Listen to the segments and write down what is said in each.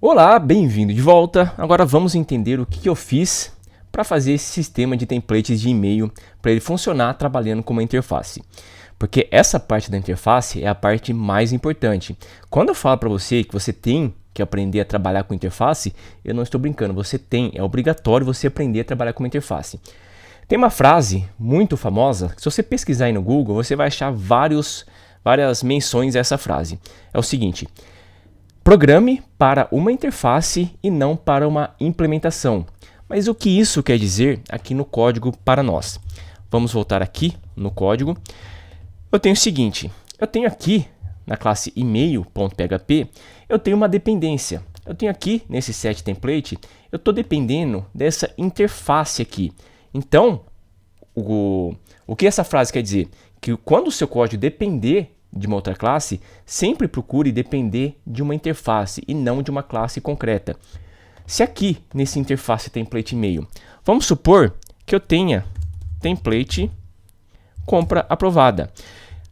Olá, bem-vindo de volta. Agora vamos entender o que eu fiz para fazer esse sistema de templates de e-mail para ele funcionar trabalhando com uma interface. Porque essa parte da interface é a parte mais importante. Quando eu falo para você que você tem que aprender a trabalhar com interface, eu não estou brincando, é obrigatório você aprender a trabalhar com uma interface. Tem uma frase muito famosa, que se você pesquisar aí no Google, você vai achar várias menções a essa frase. É o seguinte: programe para uma interface e não para uma implementação. Mas o que isso quer dizer aqui no código para nós? Vamos voltar aqui no código. Eu tenho o seguinte, eu tenho aqui na classe email.php, eu tenho uma dependência. Eu tenho aqui nesse set template, eu estou dependendo dessa interface aqui. Então, o que essa frase quer dizer? Que quando o seu código depender de uma outra classe, sempre procure depender de uma interface e não de uma classe concreta. Se aqui nesse interface template e-mail, vamos supor que eu tenha template compra aprovada.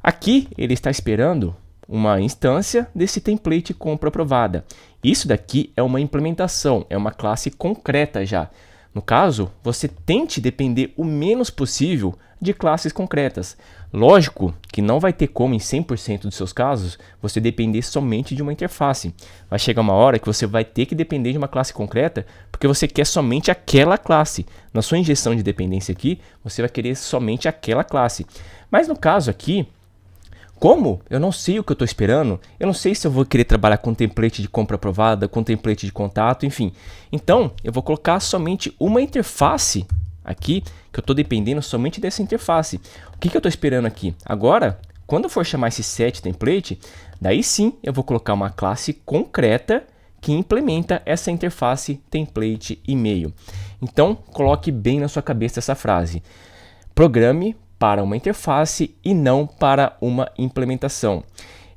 Aqui ele está esperando uma instância desse template compra aprovada. Isso daqui é uma implementação, é uma classe concreta já. No caso, você tente depender o menos possível de classes concretas. Lógico que não vai ter como, em 100% dos seus casos, você depender somente de uma interface. Vai chegar uma hora que você vai ter que depender de uma classe concreta, porque você quer somente aquela classe. Na sua injeção de dependência aqui, você vai querer somente aquela classe. Mas no caso aqui, como eu não sei o que eu estou esperando, eu não sei se eu vou querer trabalhar com template de compra aprovada, com template de contato, enfim. Então, eu vou colocar somente uma interface aqui, que eu estou dependendo somente dessa interface. O que eu estou esperando aqui? Agora, quando eu for chamar esse set template, daí sim eu vou colocar uma classe concreta que implementa essa interface template e-mail. Então, coloque bem na sua cabeça essa frase. Programe para uma interface e não para uma implementação.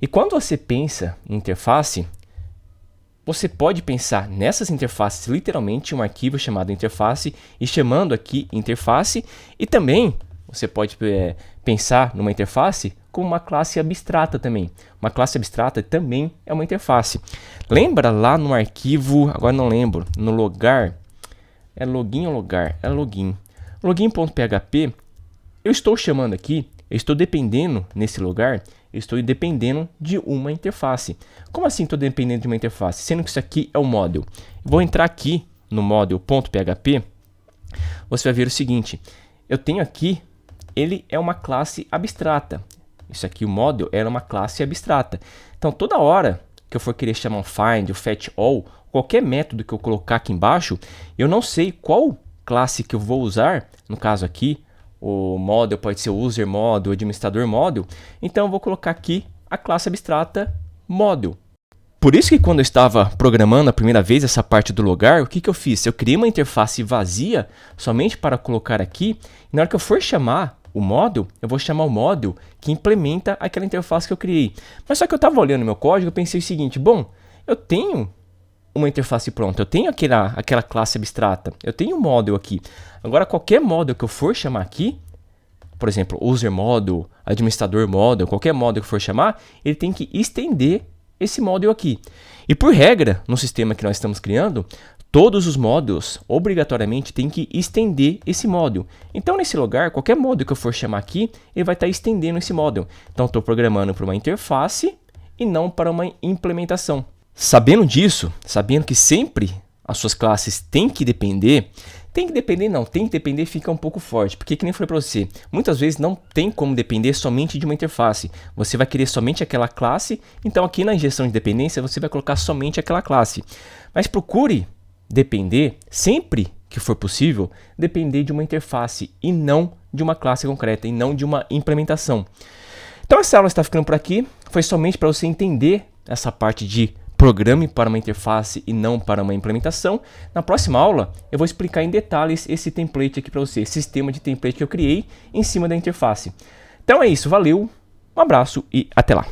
E quando você pensa em interface, você pode pensar nessas interfaces literalmente um arquivo chamado interface e chamando aqui interface, e também você pode pensar numa interface como uma classe abstrata também. Uma classe abstrata também é uma interface. Lembra lá no arquivo, agora não lembro, no logar, é login ou logar? É login. Login.php, eu estou chamando aqui, eu estou dependendo nesse lugar, eu estou dependendo de uma interface. Como assim estou dependendo de uma interface? Sendo que isso aqui é o model. Vou entrar aqui no model.php, você vai ver o seguinte, eu tenho aqui, ele é uma classe abstrata. Isso aqui, o model, era uma classe abstrata. Então, toda hora que eu for querer chamar um find, o fetch all, qualquer método que eu colocar aqui embaixo, eu não sei qual classe que eu vou usar, no caso aqui, o model pode ser o user model, o administrador model. Então eu vou colocar aqui a classe abstrata model. Por isso que quando eu estava programando a primeira vez essa parte do logar, o que eu fiz? Eu criei uma interface vazia somente para colocar aqui. E na hora que eu for chamar o model, eu vou chamar o model que implementa aquela interface que eu criei. Mas só que eu estava olhando meu código e pensei o seguinte, bom, eu tenho uma interface pronta, eu tenho aquela classe abstrata, eu tenho um model aqui. Agora, qualquer model que eu for chamar aqui, por exemplo, user model, administrador model, qualquer model que eu for chamar, ele tem que estender esse model aqui. E por regra, no sistema que nós estamos criando, todos os modules obrigatoriamente têm que estender esse model. Então, nesse lugar, qualquer model que eu for chamar aqui, ele vai estar estendendo esse model. Então, estou programando para uma interface e não para uma implementação. Sabendo disso, sabendo que sempre as suas classes têm que depender fica um pouco forte, porque que nem eu falei para você, muitas vezes não tem como depender somente de uma interface, você vai querer somente aquela classe, então aqui na injeção de dependência você vai colocar somente aquela classe, mas procure depender, sempre que for possível, depender de uma interface e não de uma classe concreta, e não de uma implementação. Então essa aula está ficando por aqui, foi somente para você entender essa parte de programe para uma interface e não para uma implementação. Na próxima aula, eu vou explicar em detalhes esse template aqui para você, esse sistema de template que eu criei em cima da interface. Então é isso, valeu, um abraço e até lá!